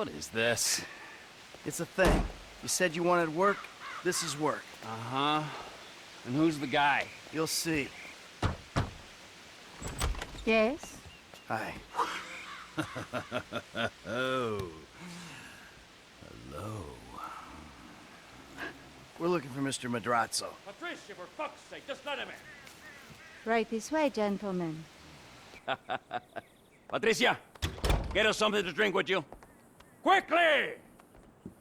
What is this? It's a thing. You said you wanted work. This is work. Uh-huh. And who's the guy? You'll see. Yes? Hi. Oh. Hello. We're looking for Mr. Madrazo. Patricia, for fuck's sake, just let him in. Right this way, gentlemen. Patricia, get us something to drink, would you? Quickly!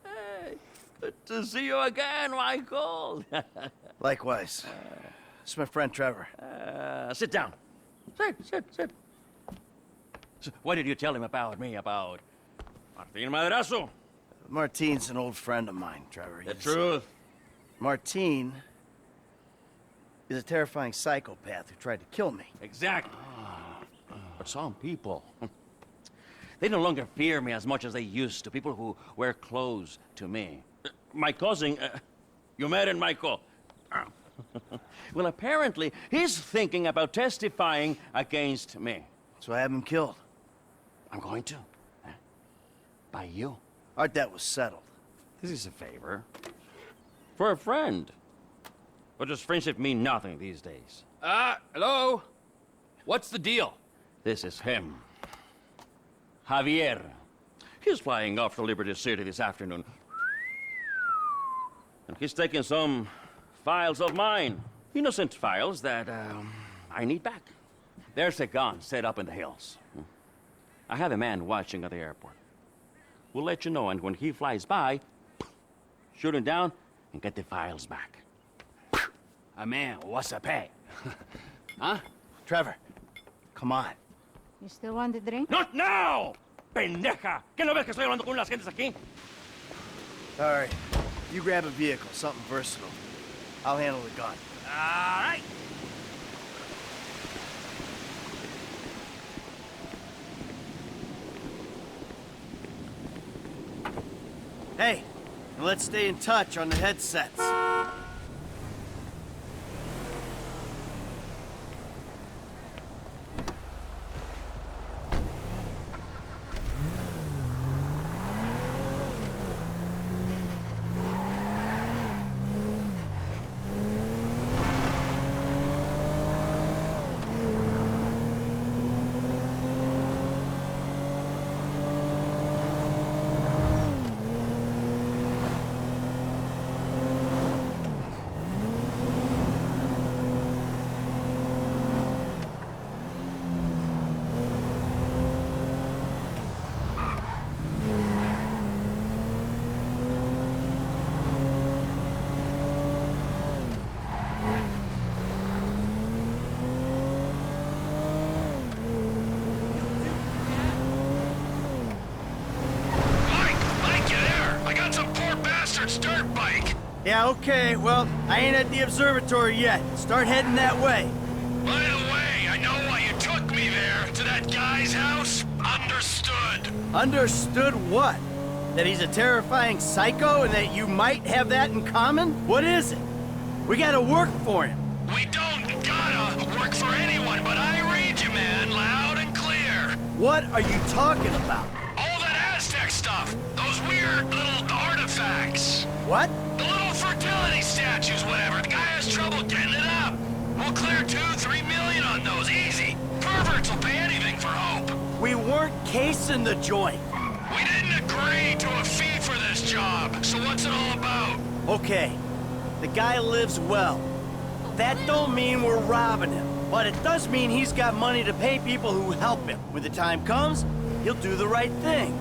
Hey, good to see you again, Michael. Likewise. It's my friend Trevor. Sit down. Sit. So what did you tell him about me, about Martin Madrazo? Martine's an old friend of mine, Trevor. The truth. Martine is a terrifying psychopath who tried to kill me. Exactly. But some people, they no longer fear me as much as they used to. People who wear clothes to me. My cousin, you met him, Michael. Well, apparently, he's thinking about testifying against me. So I have him killed. I'm going to. By you. Our debt was settled. This is a favor. For a friend. But does friendship mean nothing these days? Hello? What's the deal? This is him. Javier. He's flying off to Liberty City this afternoon. And he's taking some files of mine. Innocent files that, I need back. There's a gun set up in the hills. I have a man watching at the airport. We'll let you know, and when he flies by, shoot him down and get the files back. A man, what's a pay? Huh? Trevor, come on. You still want a drink? Not now! Pendeja! ¿Qué no ves que estoy hablando con las gentes aquí? All right. You grab a vehicle, something versatile. I'll handle the gun. All right. Hey, and let's stay in touch on the headsets. Yeah, okay, well, I ain't at the observatory yet. Start heading that way. By the way, I know why you took me there, to that guy's house. Understood. Understood what? That he's a terrifying psycho and that you might have that in common? What is it? We gotta work for him. We don't gotta work for anyone, but I read you, man, loud and clear. What are you talking about? All that Aztec stuff. Those weird little artifacts. What? The little fertility statues, whatever. The guy has trouble getting it up. We'll clear 2-3 million on those, easy. Perverts will pay anything for hope. We weren't casing the joint. We didn't agree to a fee for this job, so what's it all about? Okay, the guy lives well. That don't mean we're robbing him, but it does mean he's got money to pay people who help him. When the time comes, he'll do the right thing.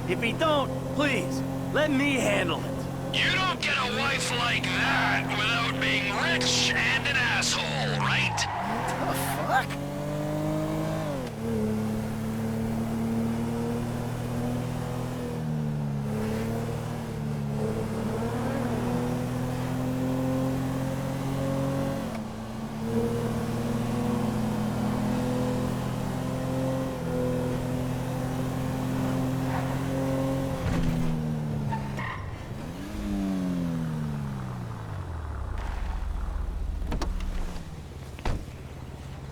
If he don't, please, let me handle it. You don't get a wife like that without being rich and an asshole, right? The fuck?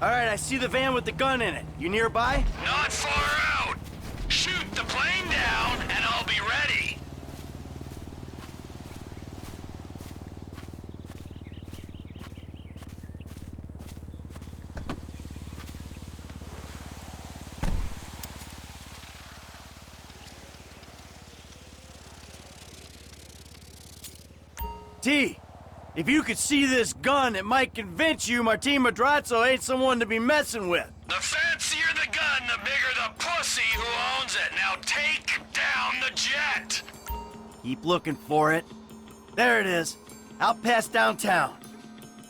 All right, I see the van with the gun in it. You nearby? Not far out. Shoot the plane down, and I'll be T, if you could see this gun, it might convince you Martin Madrazo ain't someone to be messing with. The fancier the gun, the bigger the pussy who owns it. Now take down the jet. Keep looking for it. There it is. Out past downtown.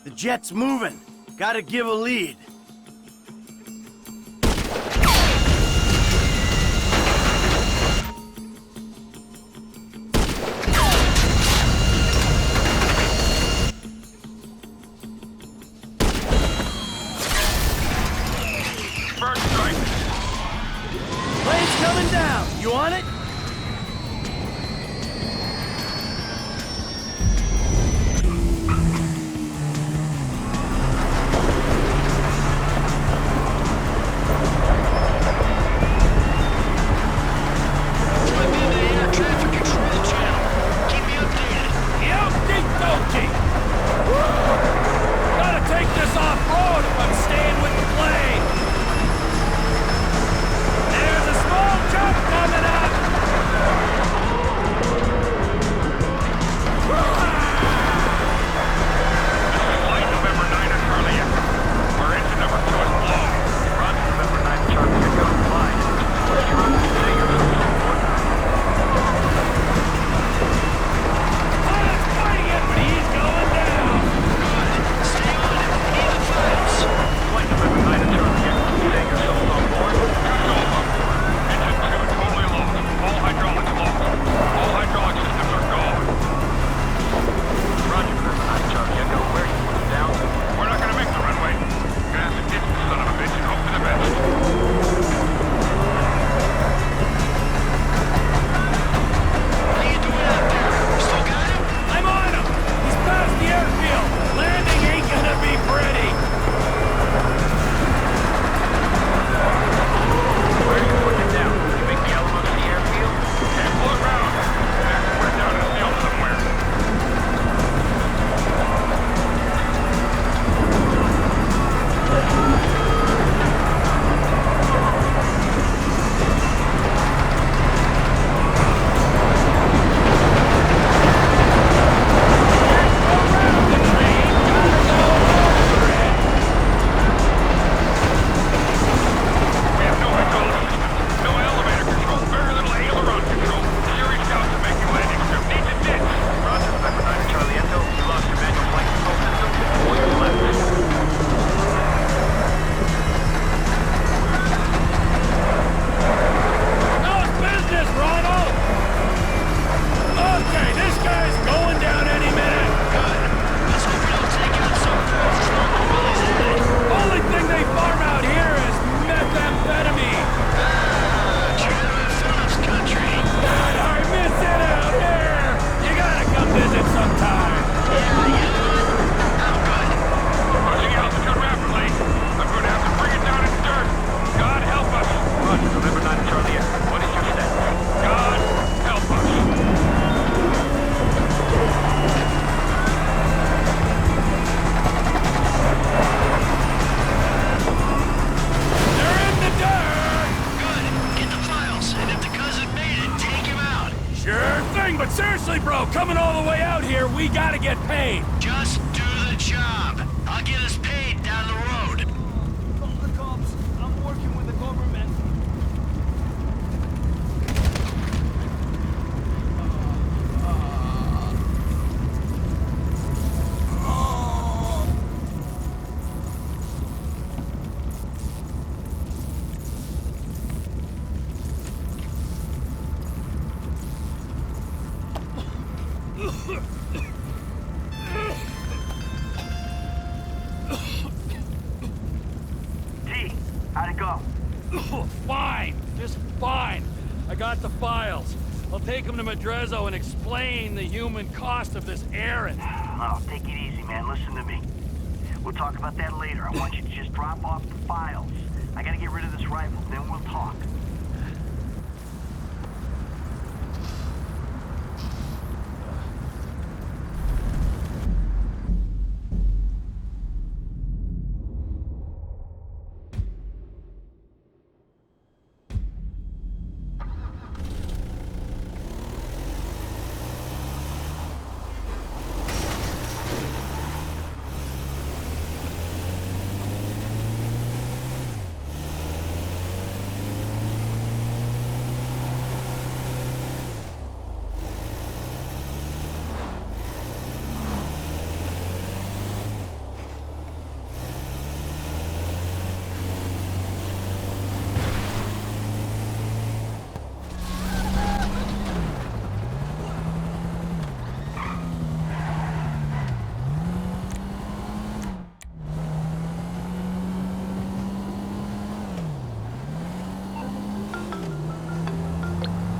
The jet's moving. Gotta give a lead. Bird strike. Plane's coming down. You on it? But seriously, bro, coming all the way out here, we gotta get paid. Just do the job. I'll get us paid down the road. Call the cops. I'm working with the government. How'd it go? Fine, just fine. I got the files. I'll take them to Madrazo and explain the human cost of this errand. Oh, take it easy, man. Listen to me. We'll talk about that later. I want you to just drop off the files. I gotta get rid of this rifle, then we'll talk.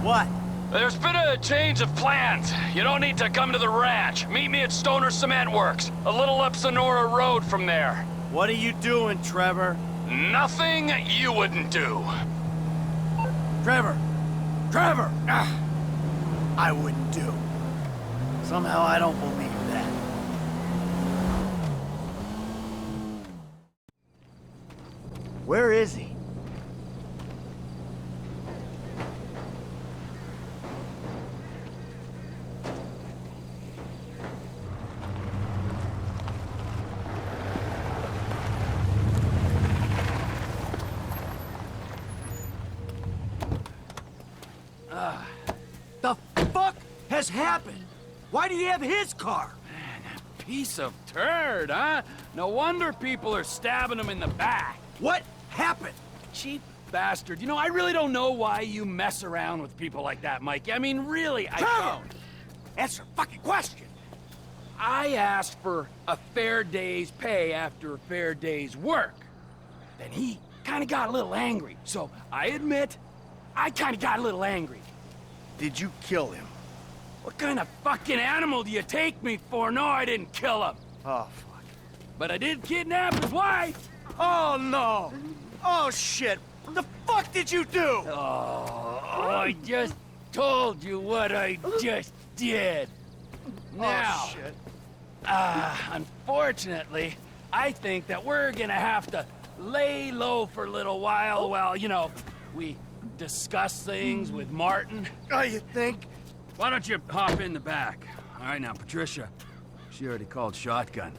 What? There's been a change of plans. You don't need to come to the ranch. Meet me at Stoner Cement Works, a little up Sonora Road from there. What are you doing, Trevor? Nothing you wouldn't do. Trevor! Trevor! Ah, I wouldn't do. Somehow I don't believe that. Where is he? The fuck has happened? Why do you have his car? Piece of turd, huh? No wonder people are stabbing him in the back. What happened? Cheap bastard. You know, I really don't know why you mess around with people like that, Mike. I mean, really, I Trevor! don't. Answer the fucking question. I asked for a fair day's pay after a fair day's work. Then he kind of got a little angry. So I admit, I kind of got a little angry. Did you kill him? What kind of fucking animal do you take me for? No, I didn't kill him. Oh, fuck. But I did kidnap his wife. Oh, no. Oh, shit. What the fuck did you do? Oh, I just told you what I just did. Now, Oh, shit. unfortunately, I think that we're gonna have to lay low for a little while while, you know, we discuss things with Martin. Oh, you think? Why don't you hop in the back? All right, now, Patricia, she already called shotgun.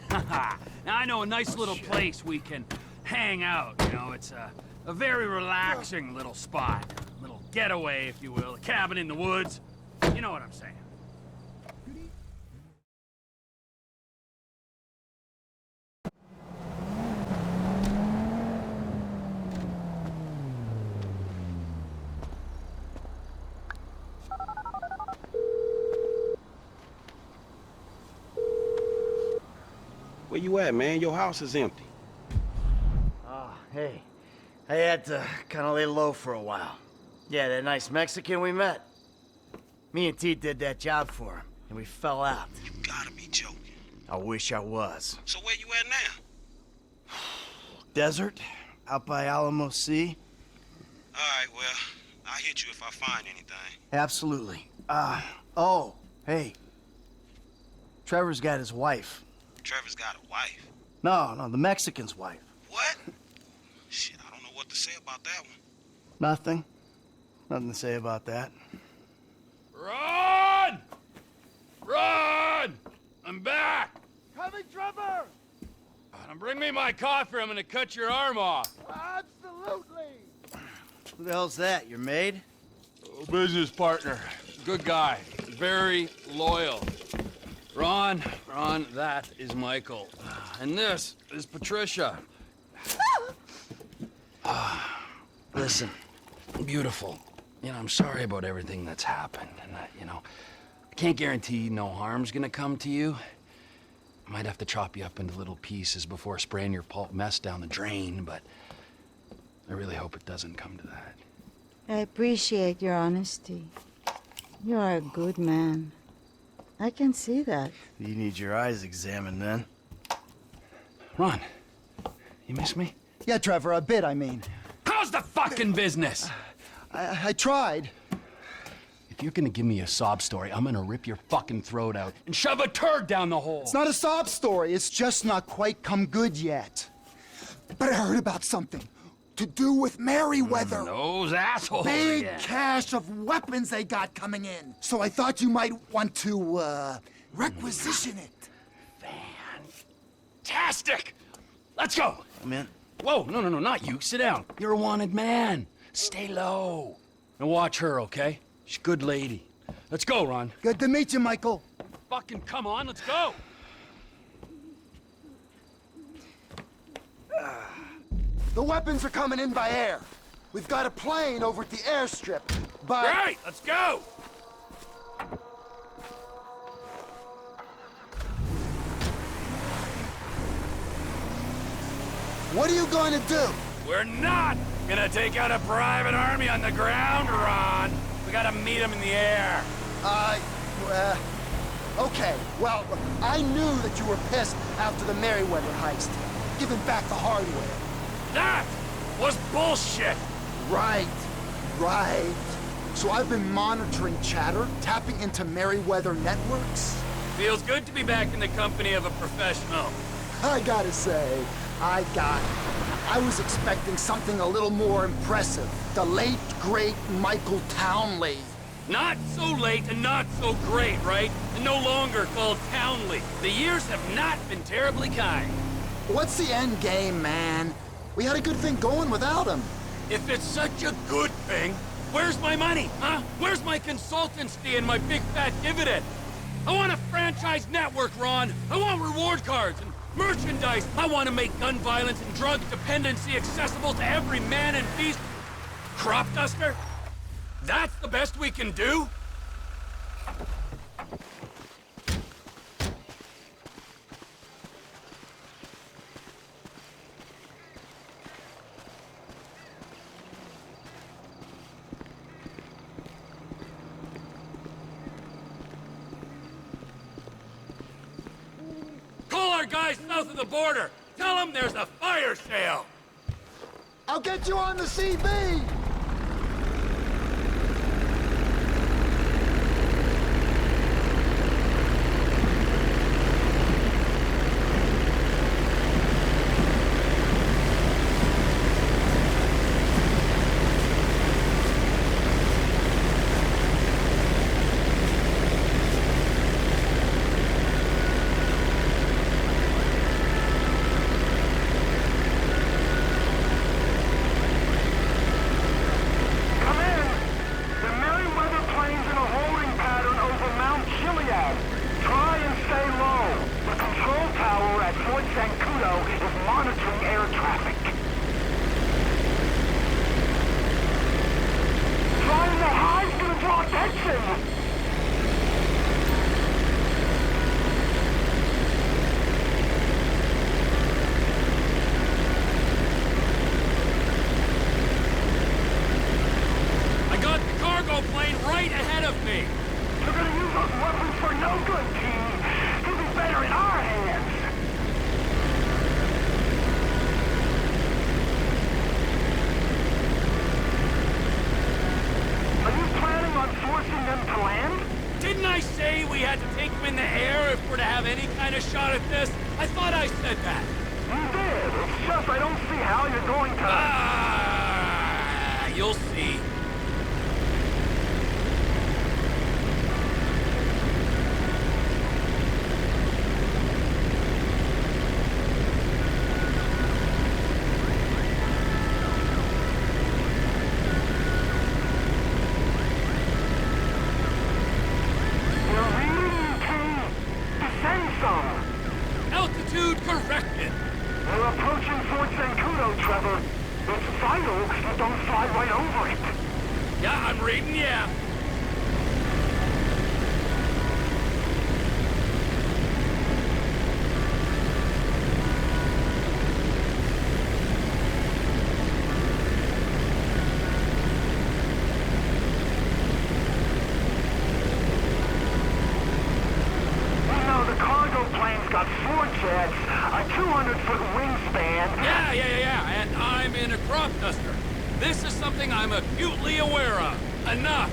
Now, I know a nice little place we can hang out, you know, it's a very relaxing little spot. A little getaway, if you will, a cabin in the woods. You know what I'm saying. Where you at, man? Your house is empty. Oh, hey. I had to kind of lay low for a while. Yeah, that nice Mexican we met. Me and T did that job for him, and we fell out. You gotta be joking. I wish I was. So where you at now? Desert, out by Alamo Sea. All right, well, I'll hit you if I find anything. Absolutely. Oh, hey. Trevor's got his wife. Trevor's got a wife. No, the Mexican's wife. What? Shit, I don't know what to say about that one. Nothing. Nothing to say about that. Run! Run! I'm back! Coming, Trevor! Bring me my coffee, I'm gonna cut your arm off. Absolutely! Who the hell's that, your maid? Business partner. Good guy. Very loyal. Ron, that is Michael. And this is Patricia. Listen, beautiful. You know, I'm sorry about everything that's happened. And, you know, I can't guarantee no harm's gonna come to you. I might have to chop you up into little pieces before spraying your pulp mess down the drain, but I really hope it doesn't come to that. I appreciate your honesty. You are a good man. I can see that. You need your eyes examined, then. Ron, you miss me? Yeah, Trevor, a bit, I mean. How's the fucking business? I tried. If you're gonna give me a sob story, I'm gonna rip your fucking throat out and shove a turd down the hole. It's not a sob story. It's just not quite come good yet. But I heard about something to do with Merryweather. Those assholes Big again. cache of weapons they got coming in. So I thought you might want to, requisition it. Fantastic! Let's go! I'm in. Whoa, no, not you. Sit down. You're a wanted man. Stay low. And watch her, okay? She's a good lady. Let's go, Ron. Good to meet you, Michael. Fucking come on, let's go! The weapons are coming in by air. We've got a plane over at the airstrip, but... Right, let's go! What are you going to do? We're not gonna take out a private army on the ground, Ron. We gotta meet him in the air. Okay, well, I knew that you were pissed after the Merryweather heist. Giving back the hardware. That was bullshit. Right. So I've been monitoring chatter, tapping into Merryweather networks. Feels good to be back in the company of a professional. I gotta say, I was expecting something a little more impressive. The late, great Michael Townley. Not so late and not so great, right? And no longer called Townley. The years have not been terribly kind. What's the end game, man? We had a good thing going without him. If it's such a good thing, where's my money, huh? Where's my consultancy and my big fat dividend? I want a franchise network, Ron. I want reward cards and merchandise. I want to make gun violence and drug dependency accessible to every man and beast. Crop duster? That's the best we can do? Call our guys south of the border. Tell them there's a fire sale. I'll get you on the CB! Didn't I say we had to take him in the air if we're to have any kind of shot at this? I thought I said that. You did. It's just I don't see how you're going to... You'll see. Altitude corrected. We're approaching Fort Zancudo, Trevor. It's vital you don't fly right over it. Yeah, I'm reading, yeah. Got 4 jets, a 200-foot wingspan... Yeah, and I'm in a crop duster. This is something I'm acutely aware of. Enough!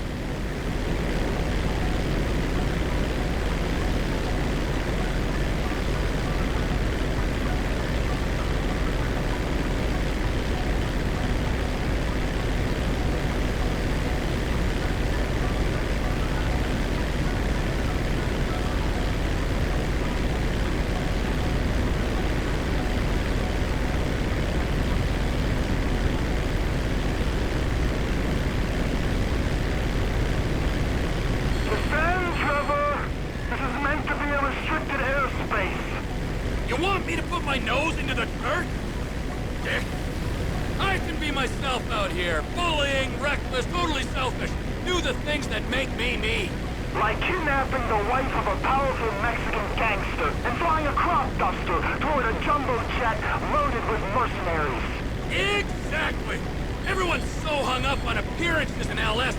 You want me to put my nose into the dirt? Dick. I can be myself out here. Bullying, reckless, totally selfish. Do the things that make me me. Like kidnapping the wife of a powerful Mexican gangster and flying a crop duster toward a jumbo jet loaded with mercenaries. Exactly. Everyone's so hung up on appearances in LS.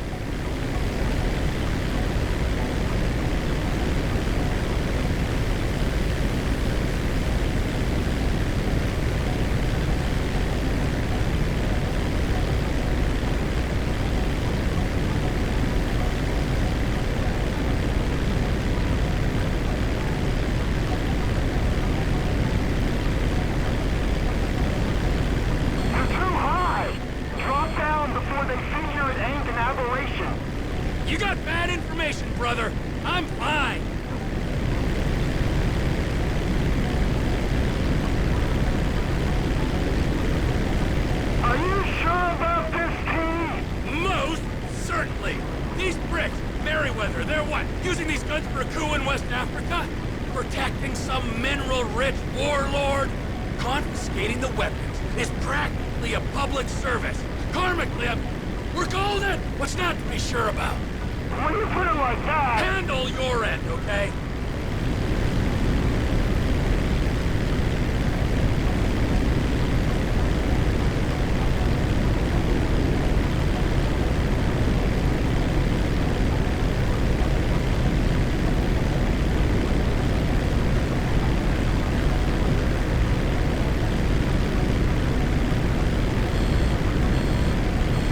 got bad information, brother. I'm fine. Are you sure about this, T? Most certainly. These bricks, Merryweather, they're what? Using these guns for a coup in West Africa? Protecting some mineral-rich warlord? Confiscating the weapons is practically a public service. Karmically, we're golden! What's not to be sure about? When you put it like that... Handle your end, okay?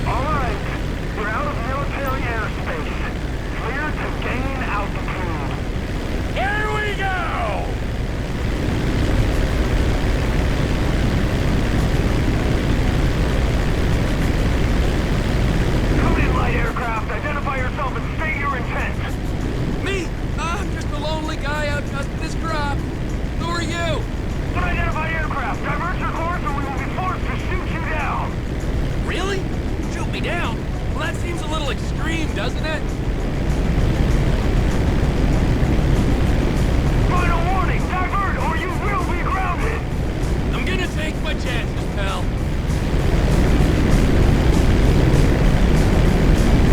All right, we're out of military airspace. Clear to gain altitude. Here we go! Come in, light aircraft. Identify yourself and state your intent. Me? I'm just a lonely guy out dusting his crop. Who are you? Unidentified aircraft. Divert your course or we will be forced to shoot you down. Really? Shoot me down? Well, that seems a little extreme, doesn't it? Final warning. Divert or you will be grounded. I'm gonna take my chances, pal.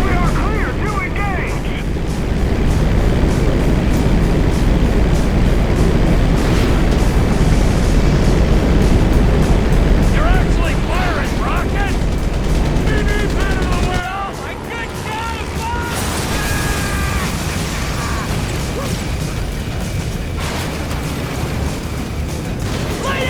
We are clear to engage. You're actually firing rockets? We need better than where else? I could get Lay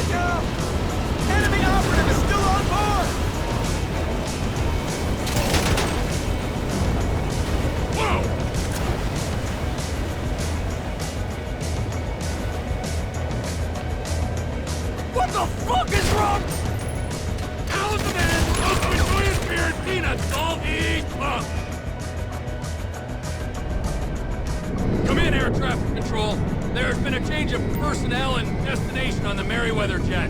down, Enemy operative is still on board! Whoa! What the fuck is wrong? How's the man supposed to enjoy his beer and peanuts all eat up? Come in, air traffic control. There's been a change of personnel and destination on the Merryweather jet.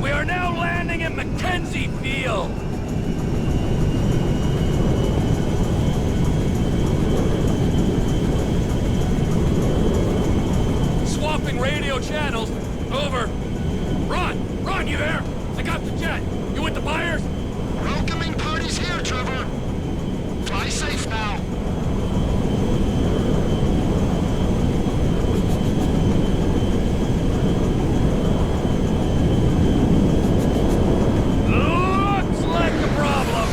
We are now landing at Mackenzie Field. Swapping radio channels. Over. Ron, you there? I got the jet. You with the buyers? Welcoming party's here, Trevor. Fly safe now. Looks like a problem.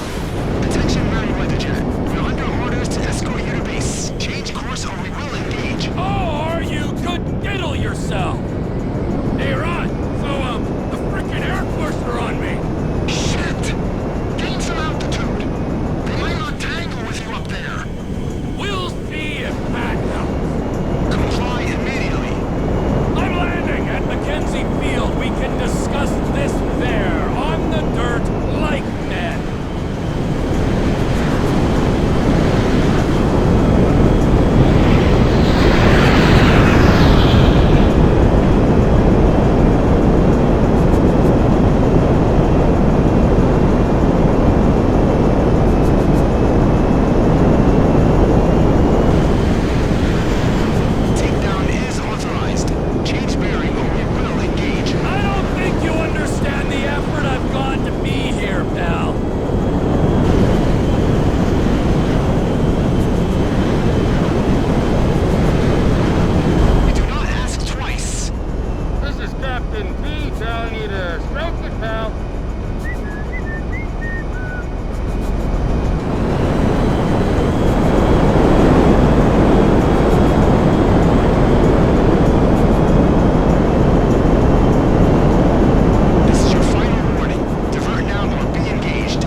Attention, Merryweather Jet. We're under orders to escort you to base. Change course or we will engage. Or you could diddle yourself. Hey, Ron. So, the frickin' Air Force are on me. Shit! Gain some altitude. They might not tangle with you up there. We'll see if that helps. Comply immediately. I'm landing at Mackenzie Field. We can discuss this there, on the dirt, like men. Takedown is authorized. Change bearing or we will engage. I don't think you understand the effort I've gone to be here, pal. We do not ask twice. This is Captain P telling you to stroke it, pal. This is your final warning. Divert now or be engaged.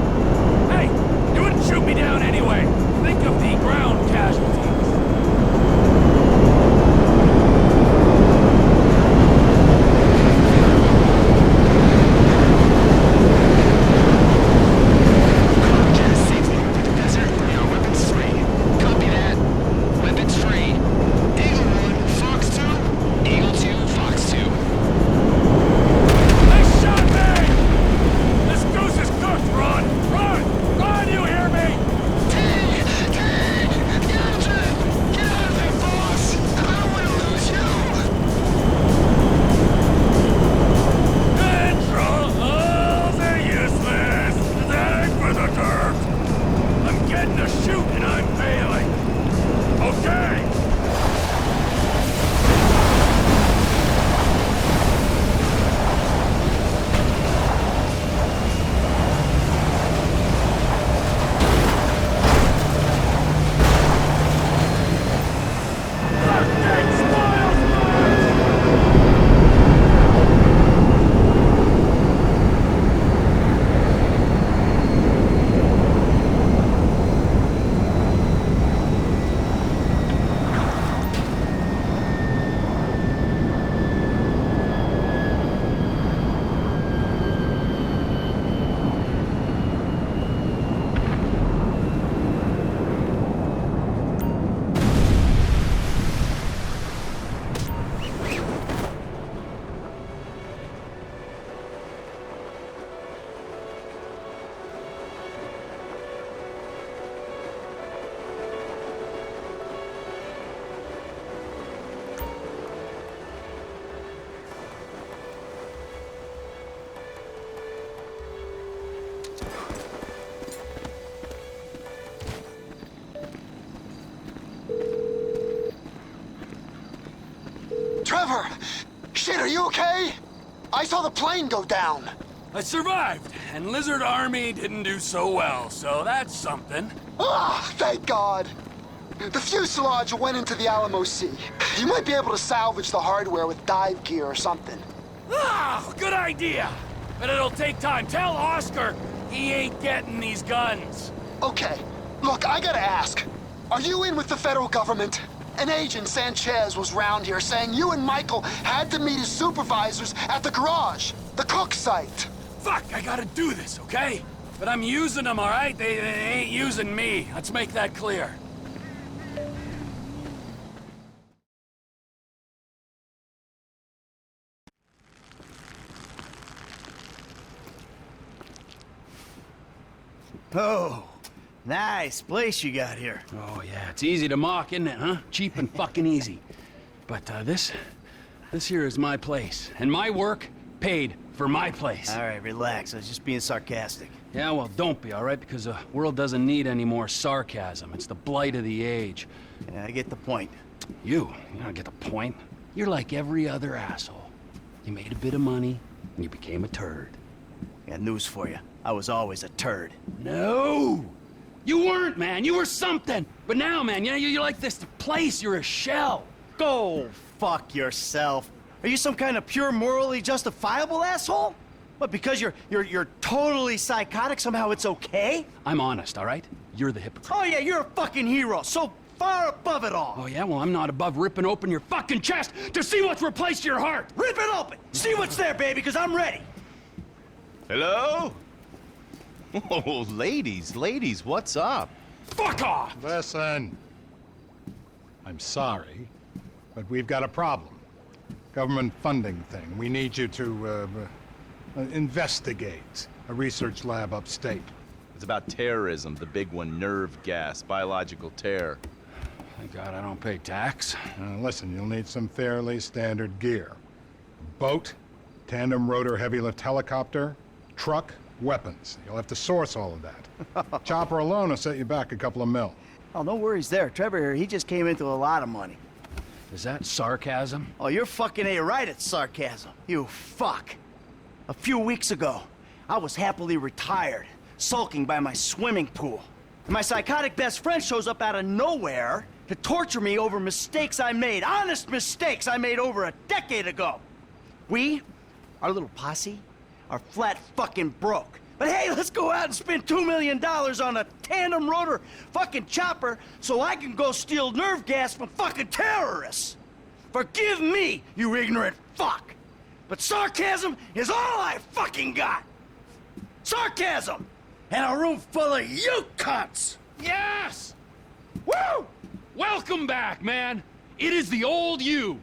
Trevor! Shit, are you okay? I saw the plane go down. I survived, and Lizard Army didn't do so well, so that's something. Ah, thank God. The fuselage went into the Alamo Sea. You might be able to salvage the hardware with dive gear or something. Ah, good idea. But it'll take time. Tell Oscar he ain't getting these guns. Okay, look, I gotta ask. Are you in with the federal government? An agent, Sanchez, was round here saying you and Michael had to meet his supervisors at the garage, the Cook site. Fuck, I gotta do this, okay? But I'm using them, all right? They ain't using me. Let's make that clear. Oh, nice place you got here. Oh, yeah, it's easy to mock, isn't it, huh? Cheap and fucking easy. But, this here is my place. And my work paid for my place. All right, relax. I was just being sarcastic. Yeah, well, don't be, all right? Because the world doesn't need any more sarcasm. It's the blight of the age. Yeah, I get the point. You don't get the point. You're like every other asshole. You made a bit of money, and you became a turd. I got news for you. I was always a turd. No! You weren't, man. You were something. But now, man, you're like this place. You're a shell. Go fuck yourself. Are you some kind of pure morally justifiable asshole? What, because you're totally psychotic, somehow it's okay? I'm honest, all right? You're the hypocrite. Oh yeah, you're a fucking hero, so far above it all. Oh, yeah? Well, I'm not above ripping open your fucking chest to see what's replaced your heart. Rip it open! See what's there, baby, because I'm ready. Hello? Oh, ladies, what's up? Fuck off! Listen. I'm sorry, but we've got a problem. Government funding thing. We need you to, investigate a research lab upstate. It's about terrorism, the big one, nerve gas, biological terror. Thank God I don't pay tax. Listen, you'll need some fairly standard gear. A boat, tandem rotor heavy lift helicopter, truck, weapons. You'll have to source all of that. Chopper alone will set you back a couple of mil. Oh, no worries there. Trevor here, he just came into a lot of money. Is that sarcasm? Oh, you're fucking A-right at sarcasm. You fuck. A few weeks ago, I was happily retired, sulking by my swimming pool. My psychotic best friend shows up out of nowhere to torture me over mistakes I made, honest mistakes I made over a decade ago. We, our little posse, are flat fucking broke. But hey, let's go out and spend $2 million on a tandem rotor fucking chopper so I can go steal nerve gas from fucking terrorists. Forgive me, you ignorant fuck. But sarcasm is all I fucking got. Sarcasm! And a room full of you cunts! Yes! Woo! Welcome back, man. It is the old you.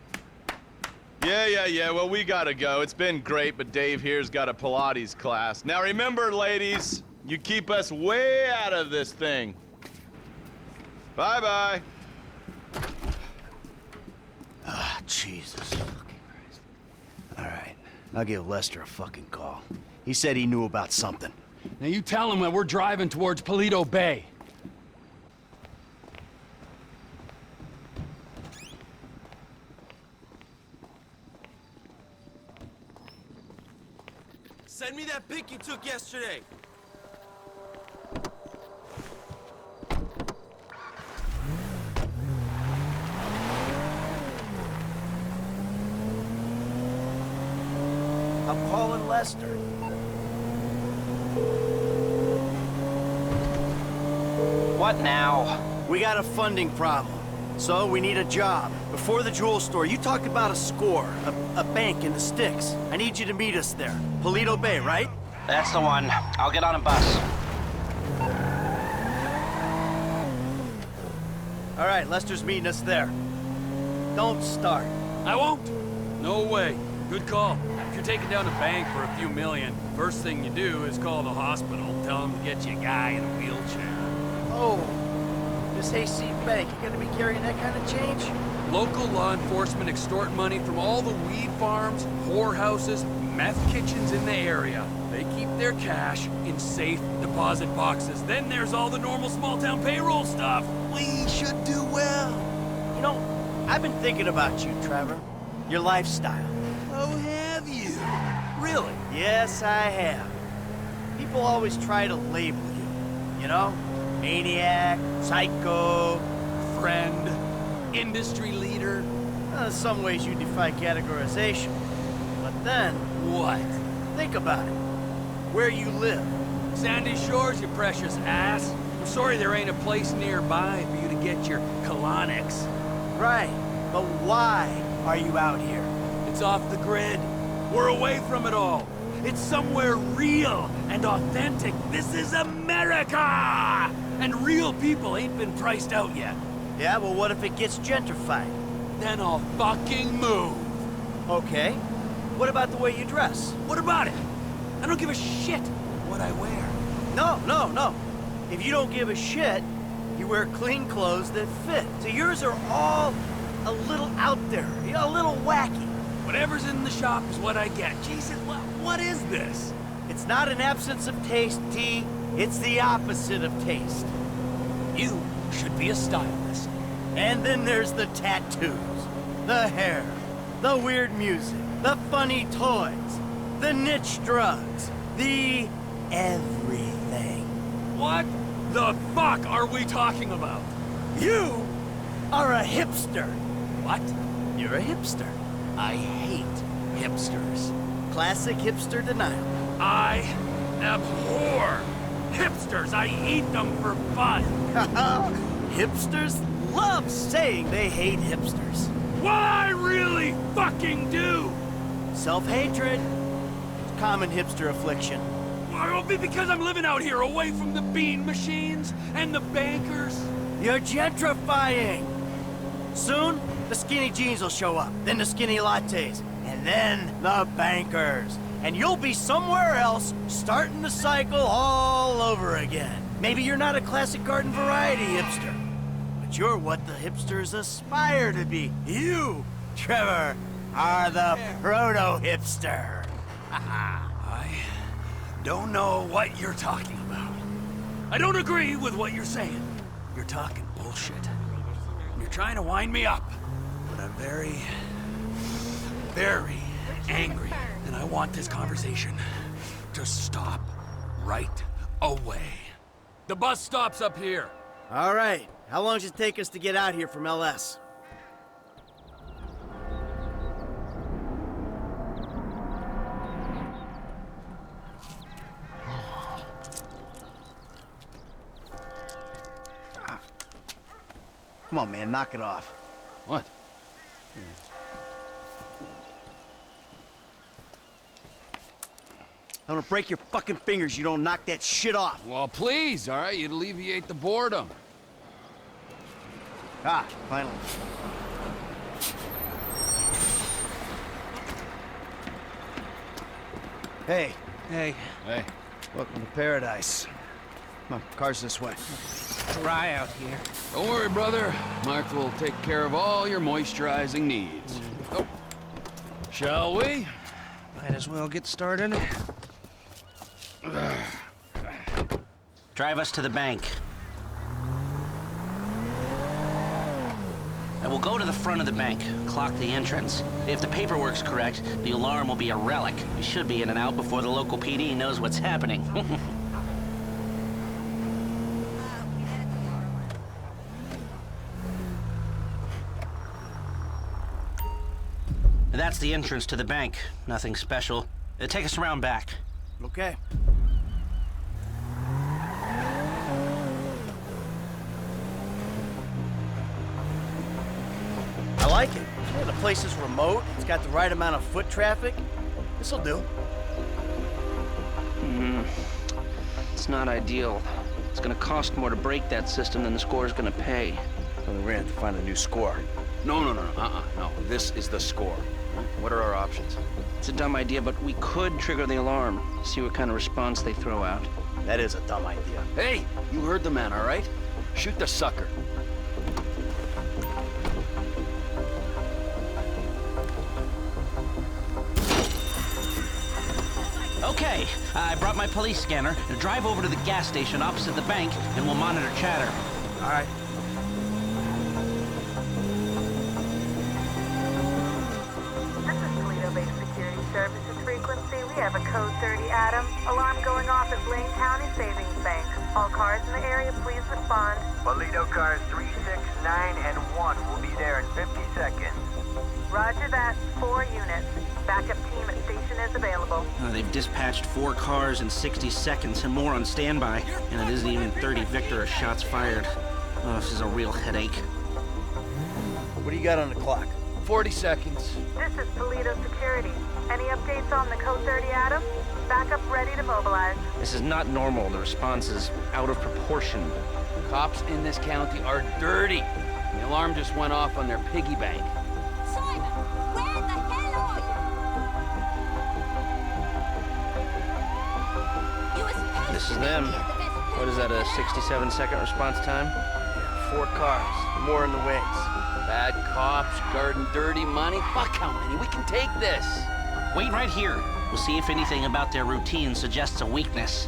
Yeah, well, we gotta go. It's been great, but Dave here's got a Pilates class. Now remember, ladies, you keep us way out of this thing. Bye-bye. Ah, Jesus fucking Christ. All right, I'll give Lester a fucking call. He said he knew about something. Now you tell him that we're driving towards Paleto Bay. Send me that pic you took yesterday. I'm calling Lester. What now? We got a funding problem, so we need a job. Before the jewel store, you talked about a score, a bank in the sticks. I need you to meet us there. Paleto Bay, right? That's the one. I'll get on a bus. All right, Lester's meeting us there. Don't start. I won't. No way. Good call. If you're taking down a bank for a few million, first thing you do is call the hospital, tell them to get you a guy in a wheelchair. Oh, this hayseed bank, you gonna be carrying that kind of change? Local law enforcement extort money from all the weed farms, whorehouses, meth kitchens in the area. They keep their cash in safe deposit boxes. Then there's all the normal small-town payroll stuff. We should do well. You know, I've been thinking about you, Trevor. Your lifestyle. Oh, have you? Really? Yes, I have. People always try to label you. You know? Maniac, psycho, Friend, industry leader. in some ways you defy categorization. But then, What? think about it. Where you live. Sandy Shores, you precious ass. I'm sorry there ain't a place nearby for you to get your colonics. Right. But why are you out here? It's off the grid. We're away from it all. It's somewhere real and authentic. This is America! And real people ain't been priced out yet. Yeah, well, what if it gets gentrified? Then I'll fucking move. Okay. What about the way you dress? What about it? I don't give a shit what I wear. No. If you don't give a shit, you wear clean clothes that fit. So yours are all a little out there, a little wacky. Whatever's in the shop is what I get. Jesus, what is this? It's not an absence of taste, T. It's the opposite of taste. You should be a stylist. And then there's the tattoos, the hair, the weird music, the funny toys, the niche drugs, the everything. What the fuck are we talking about? You are a hipster. What? You're a hipster. I hate hipsters. Classic hipster denial. I abhor hipsters. I eat them for fun. Hipsters love saying they hate hipsters. What I really fucking do. Self-hatred. It's common hipster affliction. It'll be because I'm living out here away from the bean machines and the bankers. You're gentrifying. Soon, the skinny jeans will show up, then the skinny lattes, and then the bankers. And you'll be somewhere else, starting the cycle all over again. Maybe you're not a classic garden variety hipster, but you're what the hipsters aspire to be. You, Trevor, are the proto-hipster. I don't know what you're talking about. I don't agree with what you're saying. You're talking bullshit. You're trying to wind me up. But I'm very, very angry. And I want this conversation to stop right away. The bus stops up here. All right. How long does it take us to get out here from LS? Come on, man, knock it off. What? I'm gonna break your fucking fingers. You don't knock that shit off. Well, please, all right? You'd alleviate the boredom. Ah, finally. Hey. Hey, Hey. Welcome to paradise. Come on, car's this way. dry out here. Don't worry, brother. Mark will take care of all your moisturizing needs. Oh. Shall we? Might as well get started. Drive us to the bank. And we'll go to the front of the bank, clock the entrance. If the paperwork's correct, the alarm will be a relic. We should be in and out before the local PD knows what's happening. That's the entrance to the bank. Nothing special. Take us around back. Okay. I like it. Yeah, the place is remote. It's got the right amount of foot traffic. This'll do. It's not ideal. It's gonna cost more to break that system than the score's gonna pay. Well, we're gonna have to find a new score. No. No. This is the score. What are our options? It's a dumb idea, but we could trigger the alarm. See what kind of response they throw out. That is a dumb idea. Hey, you heard the man, all right? Shoot the sucker. Okay, I brought my police scanner. Drive over to the gas station opposite the bank, and we'll monitor chatter. All right. This is Toledo-based security services frequency. We have a code 30 Adam. Alarm going off at Blaine County Savings Bank. All cars in the area, please respond. Toledo cars 3, 6, 9, and 1 will be there in 50 seconds. Roger that. 4 units. Backup team at station is available. They've dispatched 4 cars in 60 seconds and more on standby. And it isn't even 30 Victor shots fired. Oh, this is a real headache. What do you got on the clock? 40 seconds. This is Toledo Security. Any updates on the code 30 Adam? Backup ready to mobilize. This is not normal. The response is out of proportion. Cops in this county are dirty. The alarm just went off on their piggy bank. Simon, where the hell are you? You were supposed This to is be them. here the best What is that, a 67-second response time? 4 cars. More in the wings. Bad cops guarding dirty money. Fuck how many? We can take this. Wait right here. We'll see if anything about their routine suggests a weakness.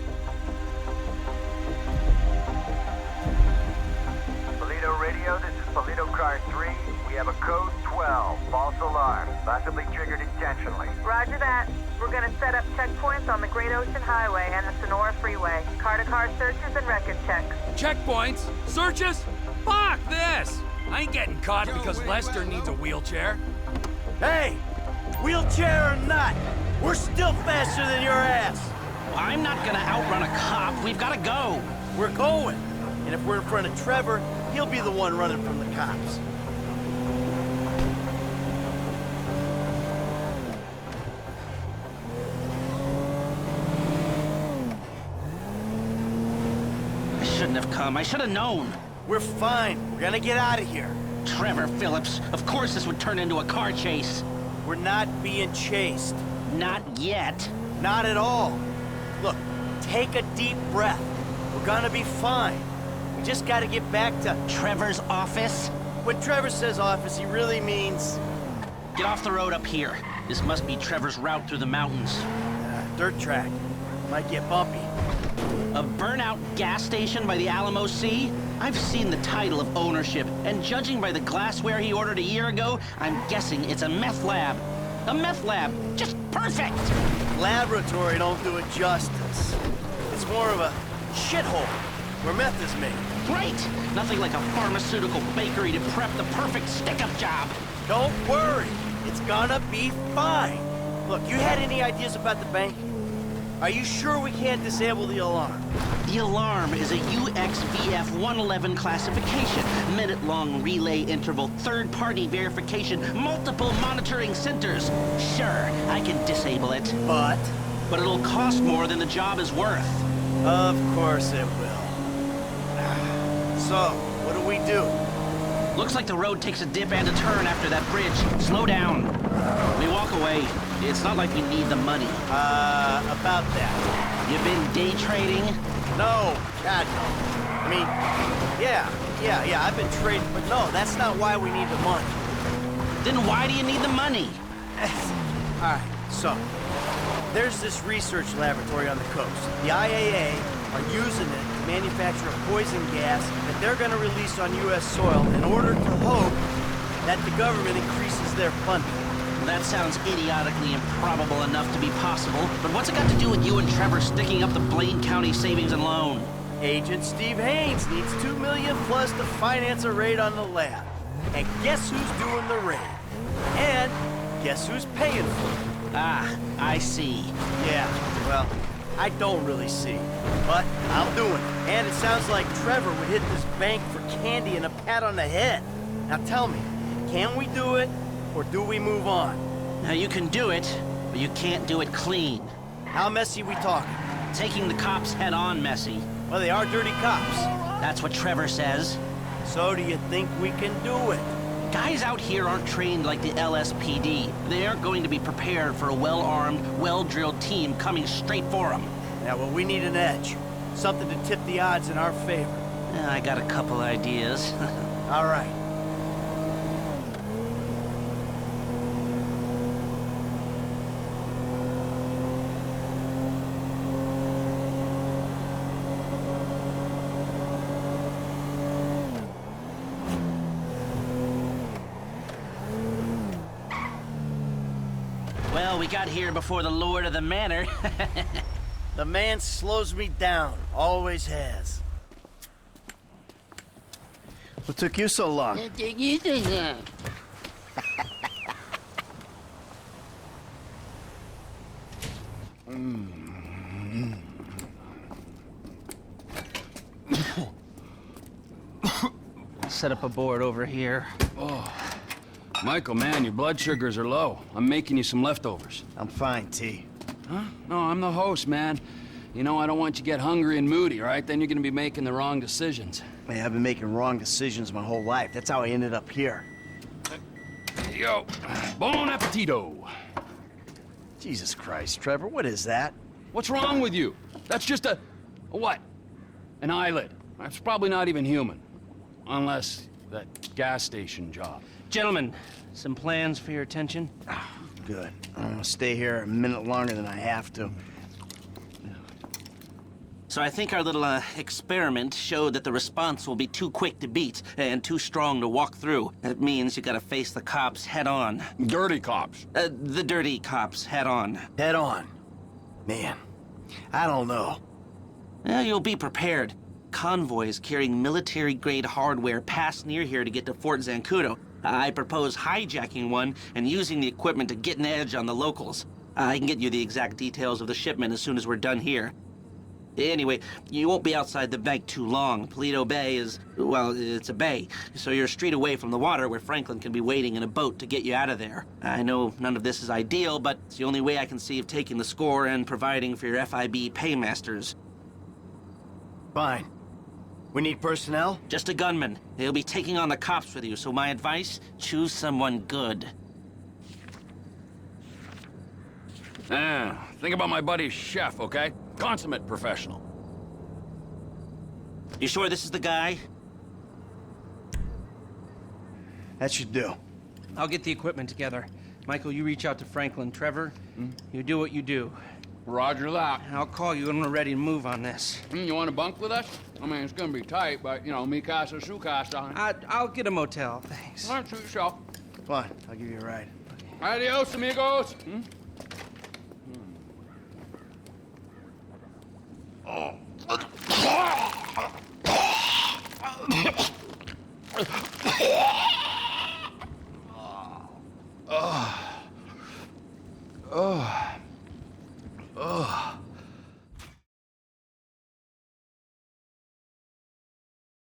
Toledo radio, this is Toledo car 3. We have a code 12, false alarm, possibly triggered intentionally. Roger that. We're gonna set up checkpoints on the Great Ocean Highway and the Sonora Freeway. Car-to-car searches and record checks. Checkpoints? Searches? Fuck this! I ain't getting caught because Lester needs a wheelchair. Hey! Wheelchair or not, we're still faster than your ass. Well, I'm not gonna outrun a cop. We've gotta go. We're going. And if we're in front of Trevor, he'll be the one running from the cops. I shouldn't have come. I should have known. We're fine. We're gonna get out of here. Trevor Phillips, of course this would turn into a car chase. We're not being chased. Not yet. Not at all. Look, take a deep breath. We're gonna be fine. We just gotta get back to... Trevor's office? When Trevor says office, he really means... Get off the road up here. This must be Trevor's route through the mountains. dirt track. Might get bumpy. A burnout gas station by the Alamo Sea? I've seen the title of ownership, and judging by the glassware he ordered a year ago, I'm guessing it's a meth lab. A meth lab. Just perfect! Laboratory don't do it justice. It's more of a shithole where meth is made. Great! Nothing like a pharmaceutical bakery to prep the perfect stick-up job. Don't worry. It's gonna be fine. Look, you had any ideas about the bank? Are you sure we can't disable the alarm? The alarm is a UXVF 111 classification, minute-long relay interval, third-party verification, multiple monitoring centers. Sure, I can disable it. But it'll cost more than the job is worth. Of course it will. So, what do we do? Looks like the road takes a dip and a turn after that bridge. Slow down. We walk away. It's not like we need the money. About that. You been day trading? No, God, no. I mean, yeah, I've been trading, but no, that's not why we need the money. Then why do you need the money? All right, so, there's this research laboratory on the coast. The IAA are using it to manufacture a poison gas that they're gonna release on U.S. soil in order to hope that the government increases their funding. That sounds idiotically improbable enough to be possible, but what's it got to do with you and Trevor sticking up the Blaine County Savings and Loan? Agent Steve Haynes needs $2 million plus to finance a raid on the lab. And guess who's doing the raid? And guess who's paying for it? Ah, I see. Yeah, well, I don't really see, but I'm doing it. And it sounds like Trevor would hit this bank for candy and a pat on the head. Now tell me, can we do it? Or do we move on? Now you can do it, but you can't do it clean. How messy we talking? Taking the cops head-on messy. Well, they are dirty cops. That's what Trevor says. So do you think we can do it? Guys out here aren't trained like the LSPD. They aren't going to be prepared for a well-armed, well-drilled team coming straight for them. Yeah, well, we need an edge. Something to tip the odds in our favor. I got a couple ideas. All right. Well, we got here before the Lord of the Manor. The man slows me down. Always has. What took you so long? Set up a board over here. Oh, Michael, man, your blood sugars are low. I'm making you some leftovers. I'm fine, T. Huh? No, I'm the host, man. You know, I don't want you to get hungry and moody, all right? Then you're gonna be making the wrong decisions. Man, I've been making wrong decisions my whole life. That's how I ended up here. Yo, bon appetito. Jesus Christ, Trevor, what is that? What's wrong with you? That's just a what? An eyelid. That's probably not even human. Unless that gas station job. Gentlemen, some plans for your attention? Good. I'm gonna stay here a minute longer than I have to. So I think our little experiment showed that the response will be too quick to beat and too strong to walk through. That means you gotta face the cops head on. Dirty cops. The dirty cops head on. Head on. Man, I don't know. You'll be prepared. Convoys carrying military-grade hardware pass near here to get to Fort Zancudo. I propose hijacking one and using the equipment to get an edge on the locals. I can get you the exact details of the shipment as soon as we're done here. Anyway, you won't be outside the bank too long. Paleto Bay is, well, it's a bay, so you're a street away from the water where Franklin can be waiting in a boat to get you out of there. I know none of this is ideal, but it's the only way I can see of taking the score and providing for your FIB paymasters. Fine. We need personnel? Just a gunman. They'll be taking on the cops with you, so my advice, choose someone good. Think about my buddy Chef, okay? Consummate professional. You sure this is the guy? That should do. I'll get the equipment together. Michael, you reach out to Franklin. Trevor, you do what you do. Roger that. I'll call you when we're ready to move on this. You want to bunk with us? I mean, it's gonna be tight, but, you know, mi casa, su casa. I'll get a motel, thanks. All right, suit yourself. Fine, I'll give you a ride. Adios, amigos. Oh.